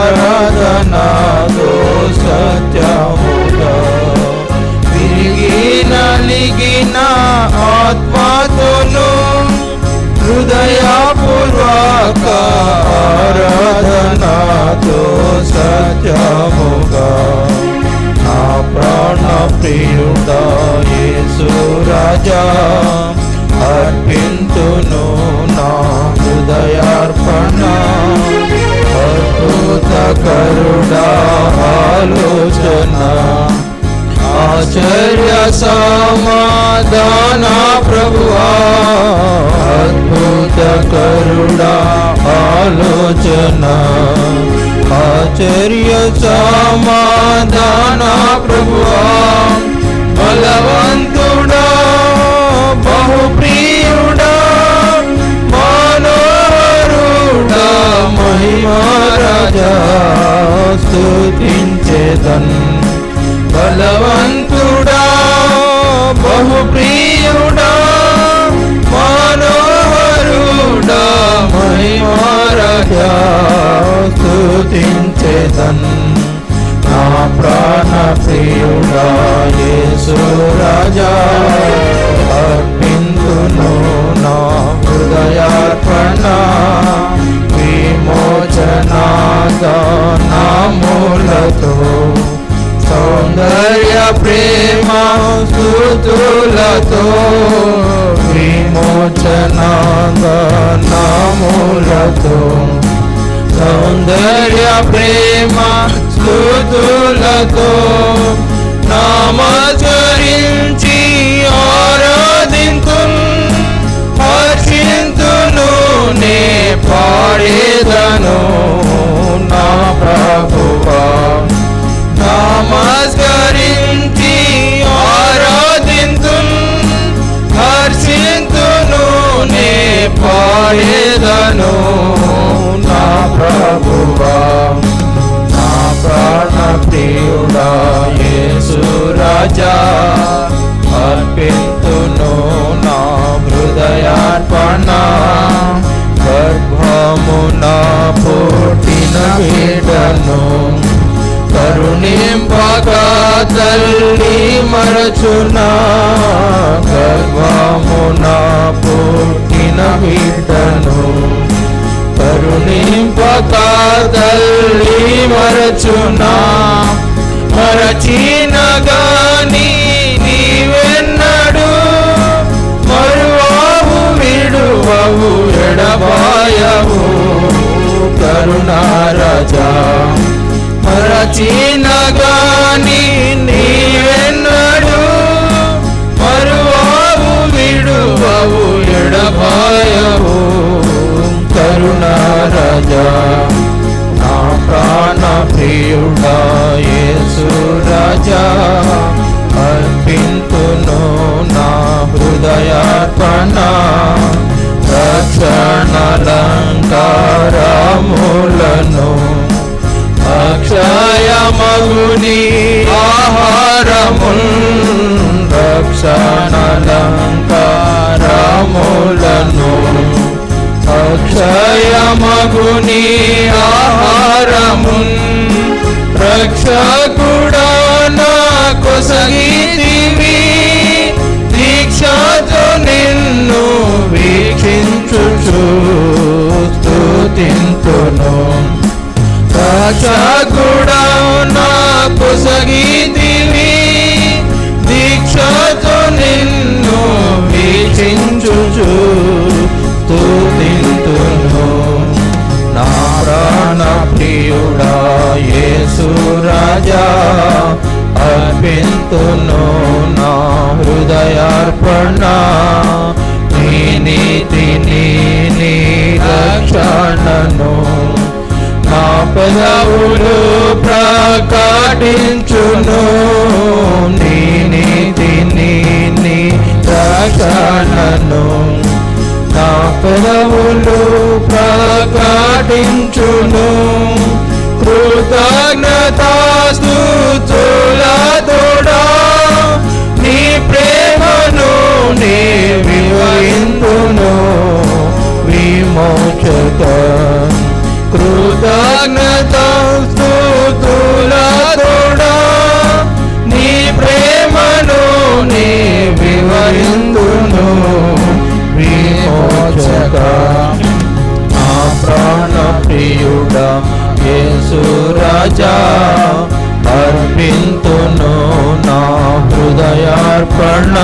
ఆరాధనతో సత్యముగా విరిగి నలిగిన ఆత్మతోను హృదయపూర్వక ఆరాధనతో సత్యముగా నా ప్రాణ ప్రియుడా యేసు రాజా అర్పింతును నా హృదయార్పణ అద్భుత కరుణా ఆలోచన ఆశ్చర్య సమాధాన ప్రభువా అద్భుత కరుణా ఆలోచన ఆశ్చర్య సమాధాన ప్రభువా బలవంతుడా బహుప్రియుడా మనోహరుడా మహిమా రాజా స్తుతించెదన్ బలవంతుడా బహుప్రియుడా మనోహరుడా మహిమా రాజా స్తుతించెదన్ నా ప్రాణ ప్రియుడా యేసు రాజా అర్పింతును నా హృదయార్పణ విమోచనాదానములతో సౌందర్య ప్రేమ స్తుతులతో విమోచనాదానములతో సౌందర్య ప్రేమ స్తుతులతో నామస్మరించి ఆరాధింతున్ హర్షింతును నే పాడేదను నా ప్రభువా నమస్కరించి ఆరాధింతున్ హర్షింతును నే పాడేదను నా ప్రభువా నా ప్రాణ ప్రియుడా యేసు రాజా అర్పింతును నా హృదయార్పణ గర్భమున పుట్టిన బిడ్డను కరుణింపక తల్లి మరచునా గర్భమున పుట్టిన బిడ్డను కరుణింపక తల్లి మరచునా మరచిన గాని నీవెన్నడు మరువావు విడువవు ఎడబాయవు కరుణారాజా మరచిన గాని నీవెన్నడు మరువావు విడువవు ఎడబాయవు కరుణారాజా నా ప్రాణ ప్రియుడా యేసు రాజా అర్పింతును నా హృదయార్పణ రక్షణలంకారములను అక్షయమగుని ఆహారముల్ రక్షణలంకారములను అక్షయమగుని ఆహారమున్ రక్షకుడా నా కొసగితివి దీక్షతో నిన్ను వీక్షించుచు స్తుతింతును రక్షకుడా నా కొసగితివి దీక్షతో నిన్ను వీక్షించుచు స్తుతింతును నా ప్రాణ ప్రియుడా యేసు రాజా అర్పింతును నా హృదయార్పణ నీ నీతిని నీ రక్షణను నా పెదవులు ప్రకటించును నీ నీతిని నీ రక్షణను నా పెదవులు ప్రకటించును కృతజ్ఞతాస్తుతులతోడా నీ ప్రేమను నే వివరింతును విమోచక కృతజ్ఞతాస్తుతులతోడా నీ ప్రేమను నీ వివరిందును విమోచక నా ప్రాణ ప్రియుడా యేసు రాజా అర్పింతును నా హృదయార్పణ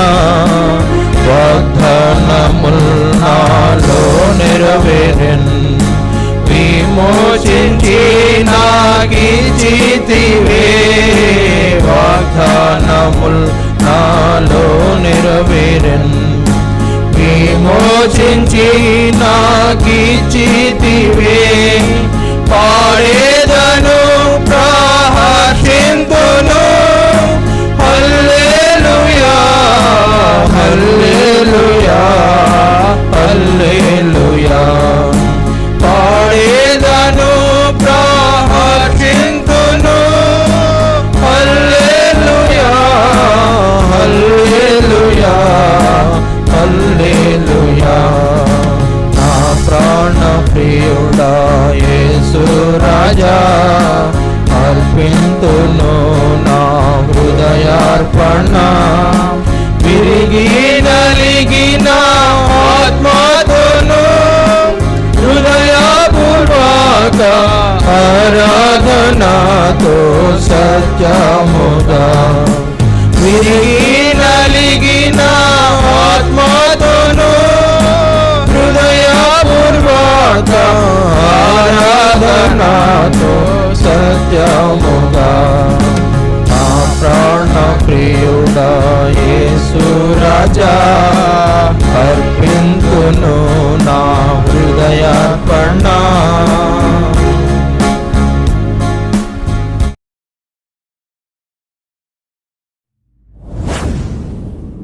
వాగ్దానముల్ నాలో నెరవేరెన్ విమోచించి నాకిచ్చితివే వాగ్దానముల్ నాలో నెరవేరెన్ విమోచించి నాకిచ్చితివే పాడేదను ప్రహర్షింతును హల్లెలూయా హల్లెలూయా హల్లెలూయా పాడేదను ప్రహర్షింతును హల్లెలూయా హల్లెలూయా హల్లెలూయా నా ప్రాణ ప్రియుడా యేసు రాజా అర్పింతును నా హృదయార్పణ విరిగి నలిగిన ఆత్మతోను హృదయపూర్వక ఆరాధనతో సత్యముగా విరిగి నలిగిన ఆత్మతోను హృదయపూర్వక ఆరాధనతో సత్యముగా నా ప్రాణ ప్రియుడా యేసు రాజా అర్పింతును నా హృదయార్పణ